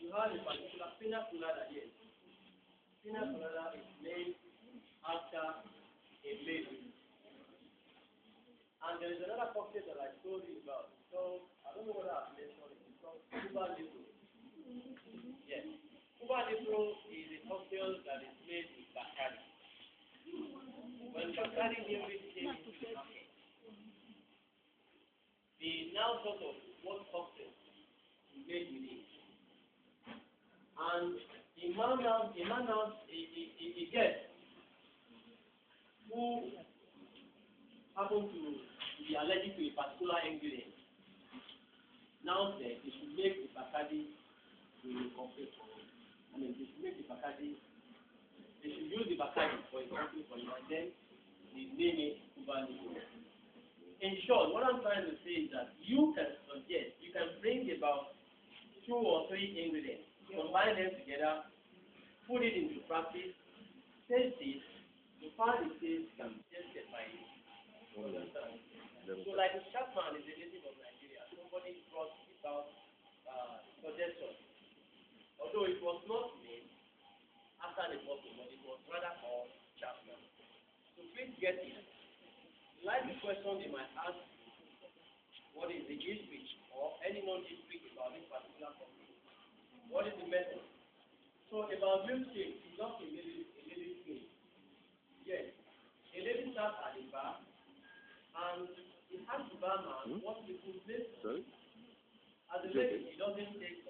You have a particular pina colada here. Pina colada is named after a lady. And there is another cocktail that I told you about. So I don't know whether I've mentioned it. It's called Cuba Libre. Yes. Cuba Libre is a cocktail that is made with Bacardi. When Bacardi newly came into the market, they now thought of what cocktail to make with it. And the man now, a guest who happened to be allergic to a particular ingredient now said they should make the Bacardi with a cocktail for him. I mean, they should make the Bacardi, they should use the Bacardi for a cocktail for him, and then they name it Cuba Libre. In short, what I'm trying to say is that you can suggest, you can bring about 2 or 3 ingredients, combine them together, put it into practice, taste it, you find the taste can be tested by you. Understand? So like the Chapman is a native of Nigeria. Somebody brought about suggestion. Although it was not named after the bottle, but it was rather called Chapman. So please get it. Like the question they might ask, what is the history or any non-history about this particular company? What is the method? So about milkshake, it's not a lady thing. Yes, a lady starts at the bar and it has the barman what people place. As a lady, she doesn't take